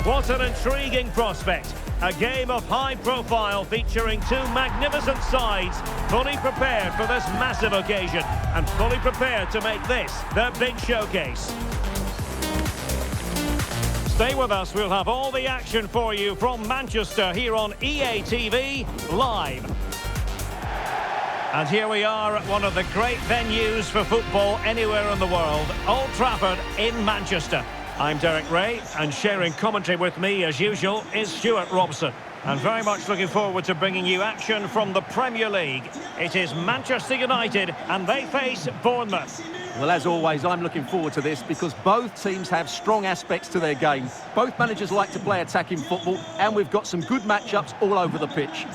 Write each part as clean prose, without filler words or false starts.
What an intriguing prospect. A game of high profile featuring two magnificent sides, fully prepared for this massive occasion and fully prepared to make this their big showcase. Stay with us, we'll have all the action for you from Manchester here on EA TV Live. And here we are at one of the great venues for football anywhere in the world, Old Trafford in Manchester. I'm Derek Ray, and sharing commentary with me, as usual, is Stuart Robson. And very much looking forward to bringing you action from the Premier League. It is Manchester United, and they face Bournemouth. Well, as always, I'm looking forward to this because both teams have strong aspects to their game. Both managers like to play attacking football, and we've got some good matchups all over the pitch.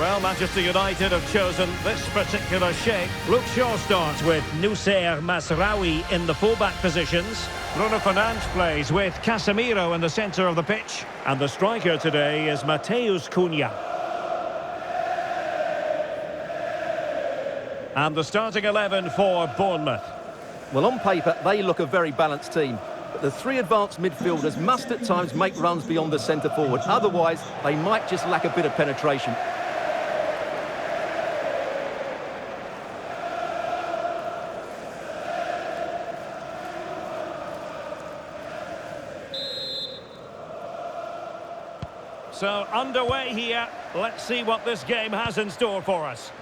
Well, Manchester United have chosen this particular shape. Luke Shaw starts with Noussair Mazraoui in the fullback positions. Bruno Fernandes plays with Casemiro in the centre of the pitch. And the striker today is Matheus Cunha. And the starting 11 for Bournemouth. Well, on paper, they look a very balanced team. But the three advanced midfielders must at times make runs beyond the centre forward. Otherwise, they might just lack a bit of penetration. So, underway here. Let's see what this game has in store for us.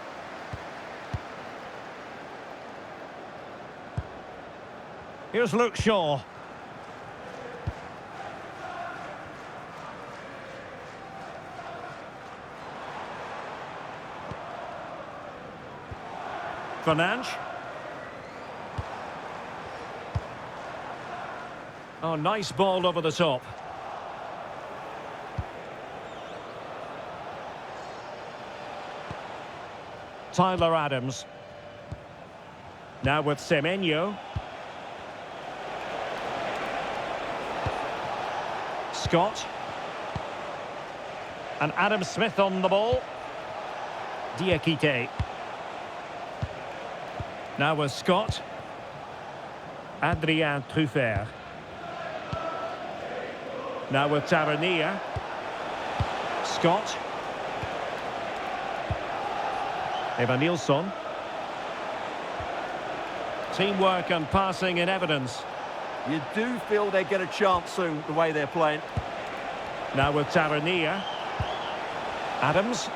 Here's Luke Shaw. Fernandes. Oh, nice ball over the top. Tyler Adams. Now with Semenyo. Scott. And Adam Smith on the ball. Diakite. Now with Scott. Adrien Truffert. Now with Tavernier. Scott. Evanilson. Teamwork and passing in evidence. You do feel they get a chance soon, the way they're playing. Now with Tavernier. Adams.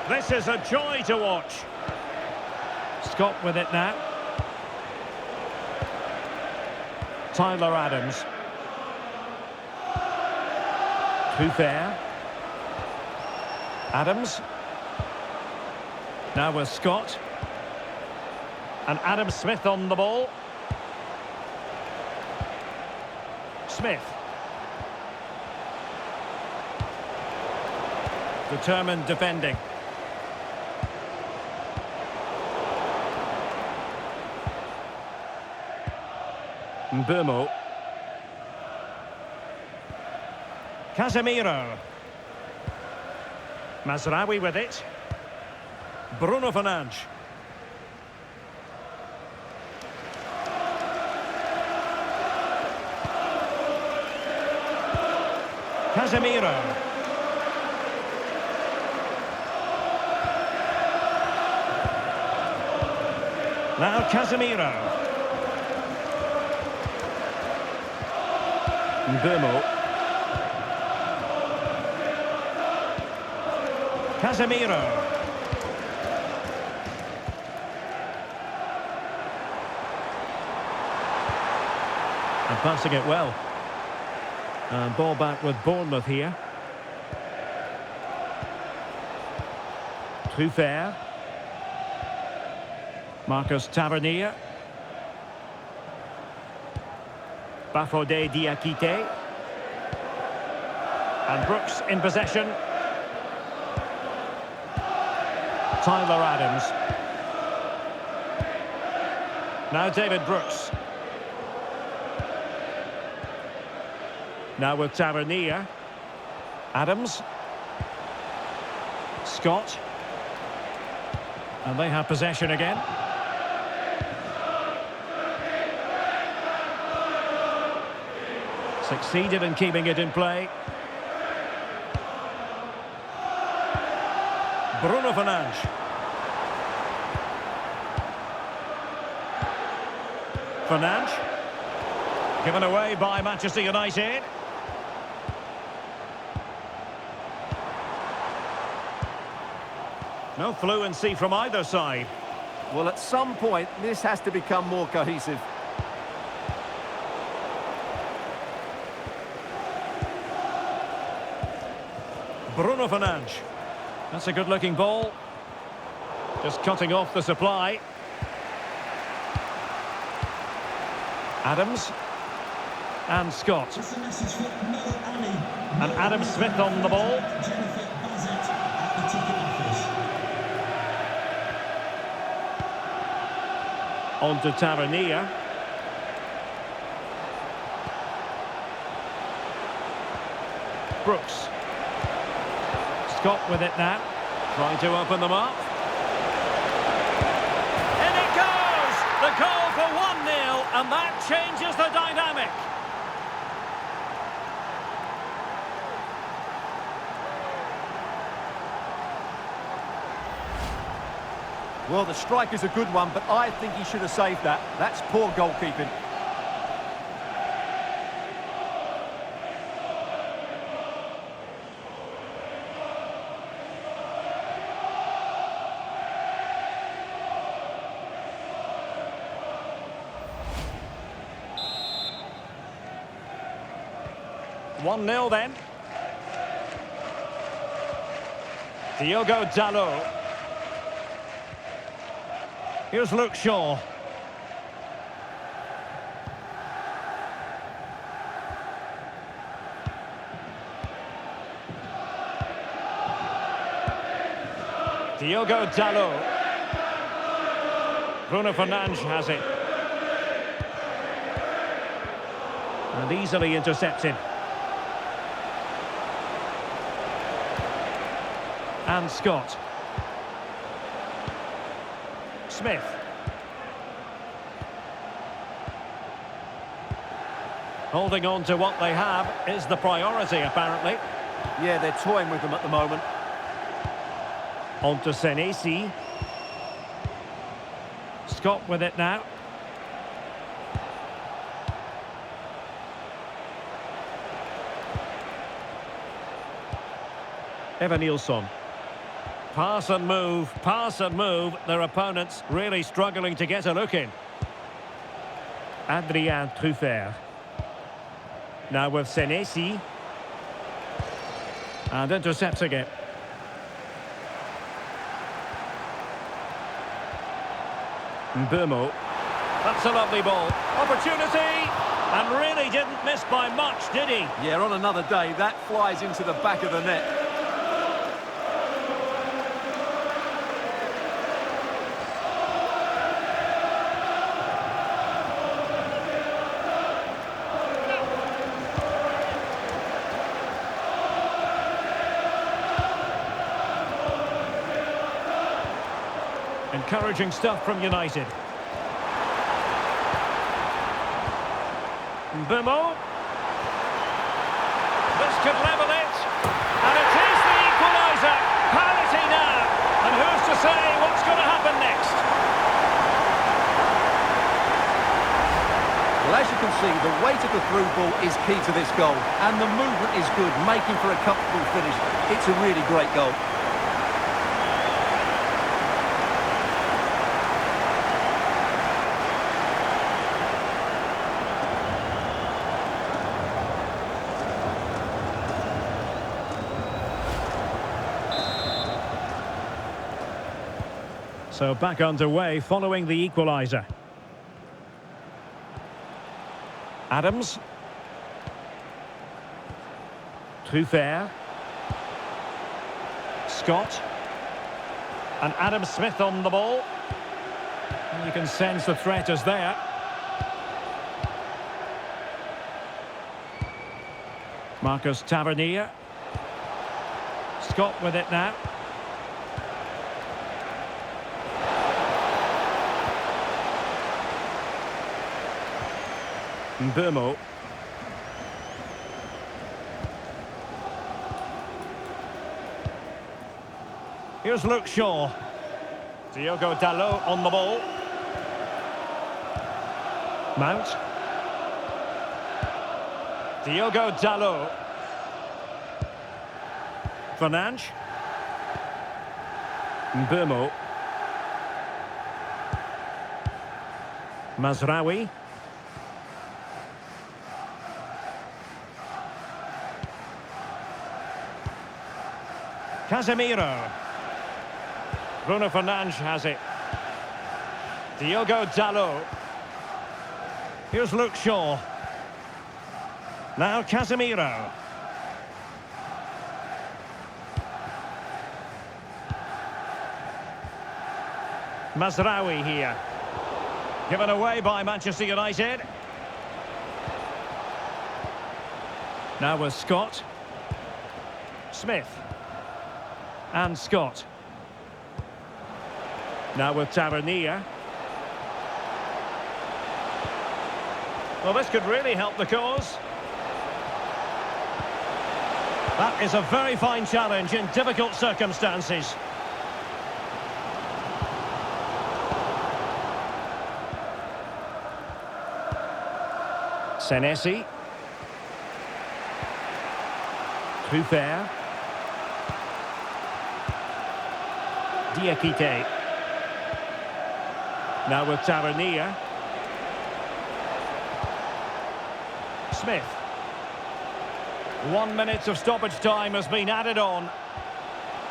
This is a joy to watch. Scott with it now. Tyler Adams. Truffert. Adams. Now with Scott. And Adam Smith on the ball. Smith. Determined defending. Bournemouth. Casemiro. Mazraoui with it. Bruno Fernandes. Casemiro. Now Casemiro. Bournemouth. Casemiro. And passing it well. And ball back with Bournemouth here. Trafford. Marcus Tavernier. Bafodé Diakité. And Brooks in possession. Tyler Adams. Now David Brooks. Now with Tavernier. Adams. Scott. And they have possession again. Succeeded in keeping it in play. Bruno Fernandes. Fernandes. Given away by Manchester United. No fluency from either side. Well, at some point, this has to become more cohesive. Bruno Fernandes. That's a good-looking ball. Just cutting off the supply. Adams. And Scott. And Adam Smith on the ball. On to Tavernier. Brooks. Scott with it now. Trying to open them up. In it goes! The goal for 1-0, and that changes the dynamic. Well, the strike is a good one, but I think he should have saved that. That's poor goalkeeping. One 1-0 then. Diogo Dalot. Here's Luke Shaw. Diogo Dalot. Bruno Fernandes has it. And easily intercepted. And Scott. Smith. Holding on to what they have is the priority, apparently. Yeah, they're toying with them at the moment. On to Senesi. Scott with it now. Evanilson. Pass and move, pass and move. Their opponents really struggling to get a look in. Adrien Trafford. Now with Senesi. And intercepting it. Bournemouth. That's a lovely ball. Opportunity! And really didn't miss by much, did he? Yeah, on another day, that flies into the back of the net. Encouraging stuff from United. Bournemouth. This could level it. And it is the equaliser. Parity now. And who's to say what's going to happen next? Well, as you can see, the weight of the through ball is key to this goal. And the movement is good, making for a comfortable finish. It's a really great goal. So back underway following the equaliser. Adams. Truffert. Scott. And Adam Smith on the ball. And you can sense the threat is there. Marcus Tavernier. Scott with it now. Bournemouth. Here's Luke Shaw. Diogo Dalot on the ball. Mount. Diogo Dalot. Fernandes. Bournemouth. Mazraoui. Casemiro. Bruno Fernandes has it. Diogo Dalot. Here's Luke Shaw. Now Casemiro. Mazraoui here. Given away by Manchester United. Now with Scott. Smith. And Scott. Now with Tavernier. Well, this could really help the cause. That is a very fine challenge in difficult circumstances. Senesi. Truffert. Diakite. Now with Tavernier. Smith. 1 minute of stoppage time has been added on.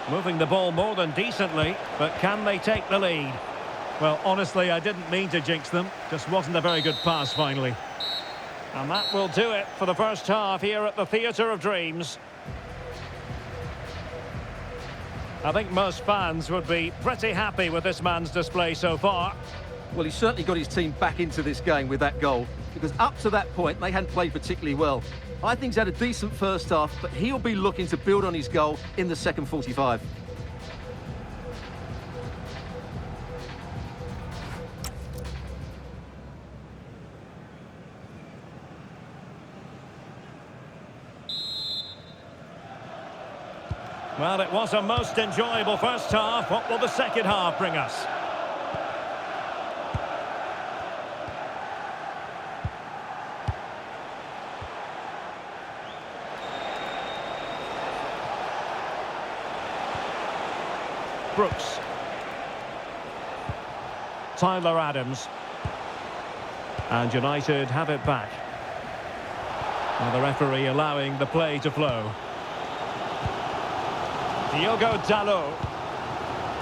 Moving the ball more than decently, but can they take the lead? Well, honestly, I didn't mean to jinx them. Just wasn't a very good pass finally. And that will do it for the first half here at the Theatre of Dreams. I think most fans would be pretty happy with this man's display so far. Well, he's certainly got his team back into this game with that goal, because up to that point, they hadn't played particularly well. I think he's had a decent first half, but he'll be looking to build on his goal in the second 45. Well, it was a most enjoyable first half. What will the second half bring us? Brooks. Tyler Adams. And United have it back. Now the referee allowing the play to flow. Diogo Dalot.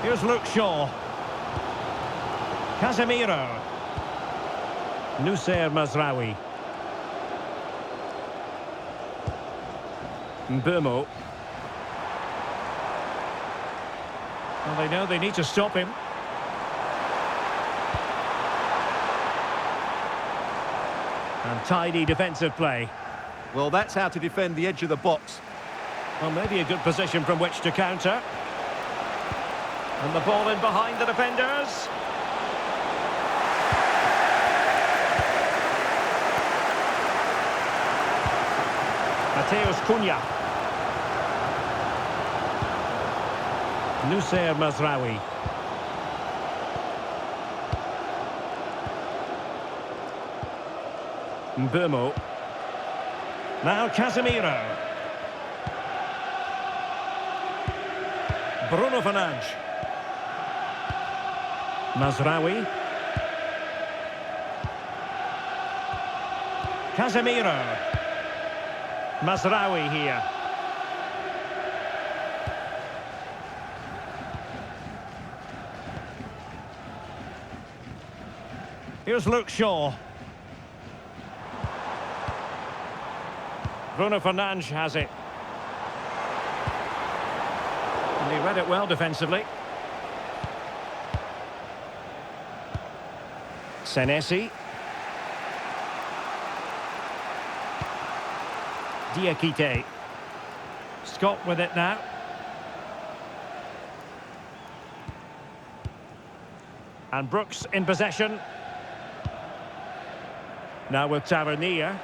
Here's Luke Shaw. Casemiro. Noussair Mazraoui. Bournemouth. Well, they know they need to stop him. And tidy defensive play. Well, that's how to defend the edge of the box. Well, maybe a good position from which to counter. And the ball in behind the defenders. Mateus Cunha. Noussair Mazraoui. Bournemouth. Now Casemiro. Bruno Fernandes. Mazraoui. Casemiro. Mazraoui here. Here's Luke Shaw. Bruno Fernandes has it. And he read it well defensively. Senesi. Diakite. Scott with it now. And Brooks in possession. Now with Tavernier.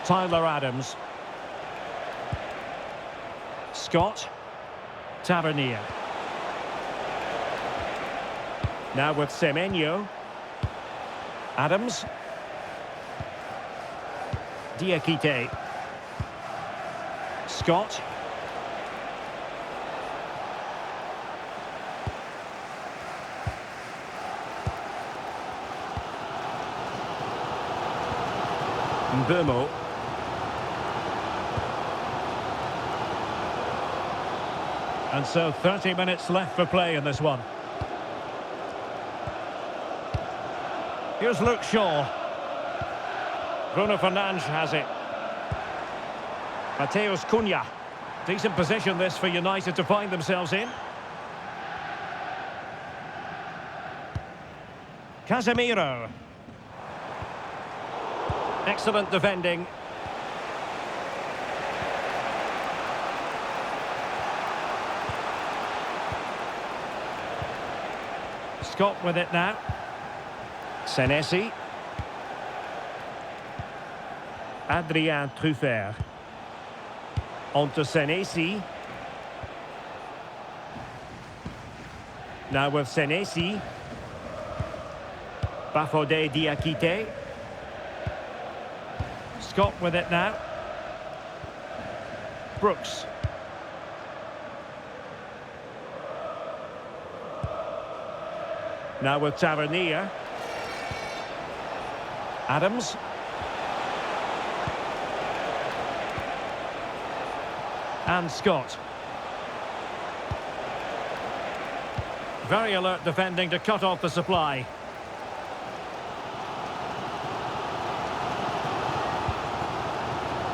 Tyler Adams. Scott. Tavernier. Now with Semenyo. Adams. Diakite. Scott. Bournemouth. And so 30 minutes left for play in this one. Here's Luke Shaw. Bruno Fernandes has it. Mateus Cunha. Decent position this for United to find themselves in. Casemiro. Excellent defending. Scott with it now. Senesi. Adrien Truffert. On to Senesi. Now with Senesi. Bafodé Diakite. Scott with it now. Brooks. Now with Tavernier. Adams. And Scott. Very alert defending to cut off the supply.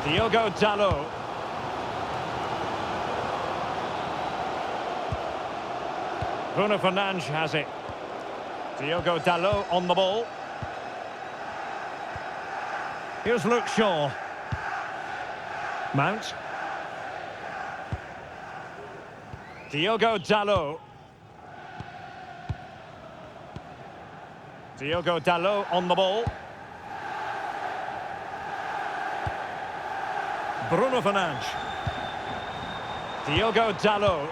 Diogo Dalot. Bruno Fernandes has it. Diogo Dalot on the ball. Here's Luke Shaw. Mount. Diogo Dalot. Diogo Dalot on the ball. Bruno Fernandes. Diogo Dalot.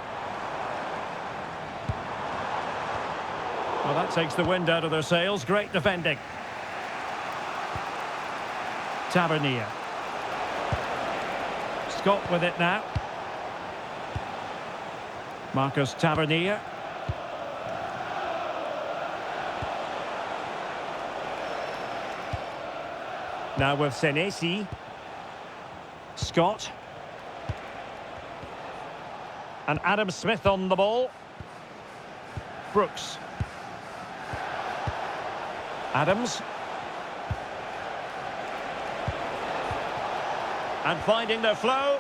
Well, that takes the wind out of their sails. Great defending. Tavernier. Scott with it now. Marcus Tavernier. Now with Senesi. Scott. And Adam Smith on the ball. Brooks. Adams. And finding their flow.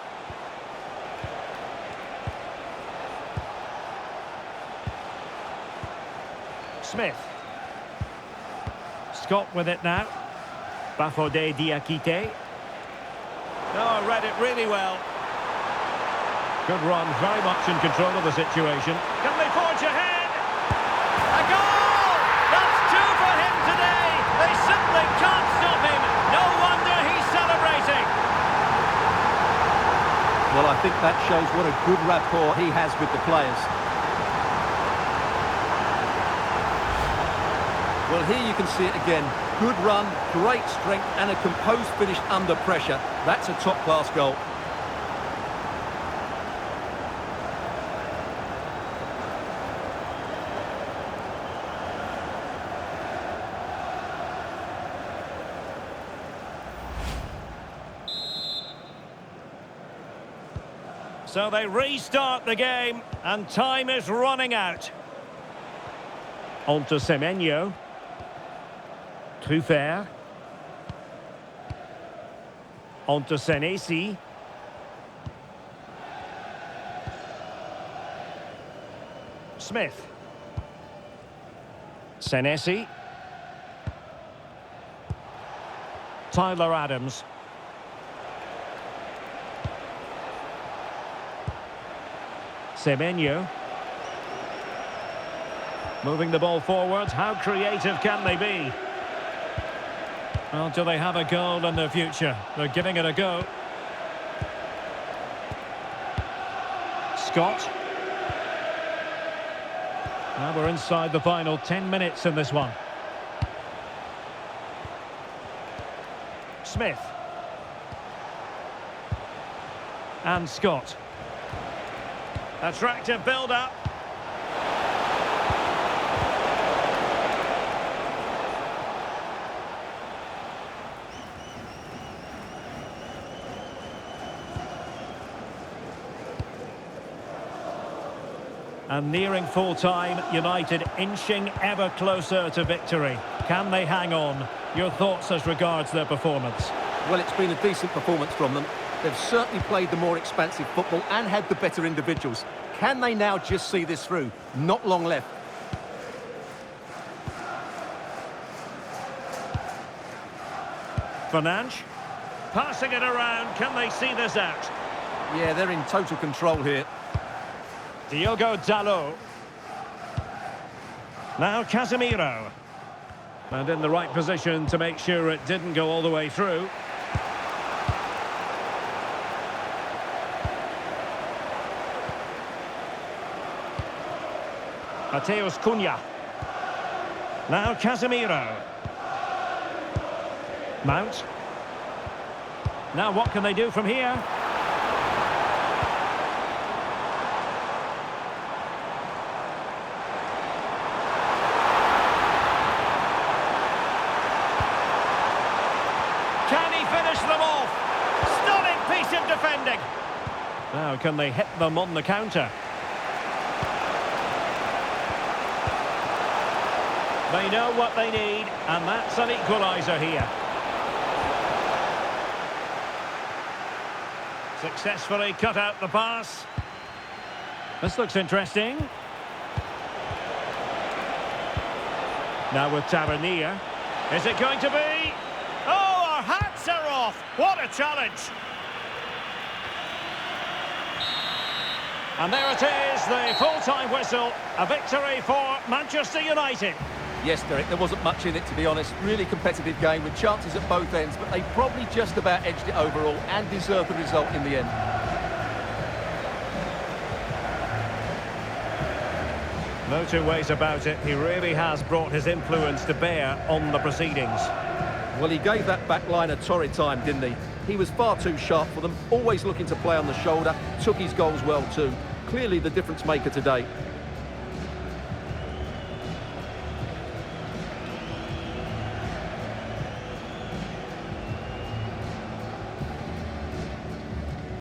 Smith. Scott with it now. Bafodé Diakite. Oh, read it really well. Good run, very much in control of the situation. Can they forge ahead? A goal! That's two for him today. They simply can't stop him. No wonder he's celebrating. Well, I think that shows what a good rapport he has with the players. Well, here you can see it again. Good run, great strength, and a composed finish under pressure. That's a top-class goal. So they restart the game, and time is running out. On to Semenyo. Truffert. On to Senesi. Smith. Senesi. Tyler Adams. Semenyo. Moving the ball forwards. How creative can they be? Well, do they have a goal in their future? They're giving it a go. Scott. Now we're inside the final 10 minutes in this one. Smith. And Scott. Attractive build-up. And nearing full time, United inching ever closer to victory. Can they hang on? Your thoughts as regards their performance? Well, it's been a decent performance from them. They've certainly played the more expansive football and had the better individuals. Can they now just see this through? Not long left. Fernandes. Passing it around. Can they see this out? Yeah, they're in total control here. Diogo Dalot. Now Casemiro. And in the right position to make sure it didn't go all the way through. Mateus Cunha. Now Casemiro. Mount. Now what can they do from here? Can he finish them off? Stunning piece of defending. Now can they hit them on the counter? They know what they need, and that's an equaliser here. Successfully cut out the pass. This looks interesting. Now with Tavernier. Is it going to be? Oh, our hats are off! What a challenge! And there it is, the full-time whistle. A victory for Manchester United. Yes, Derek, there wasn't much in it, to be honest. Really competitive game with chances at both ends, but they probably just about edged it overall and deserved the result in the end. No two ways about it. He really has brought his influence to bear on the proceedings. Well, he gave that back line a torrid time, didn't he? He was far too sharp for them, always looking to play on the shoulder, took his goals well too. Clearly the difference maker today.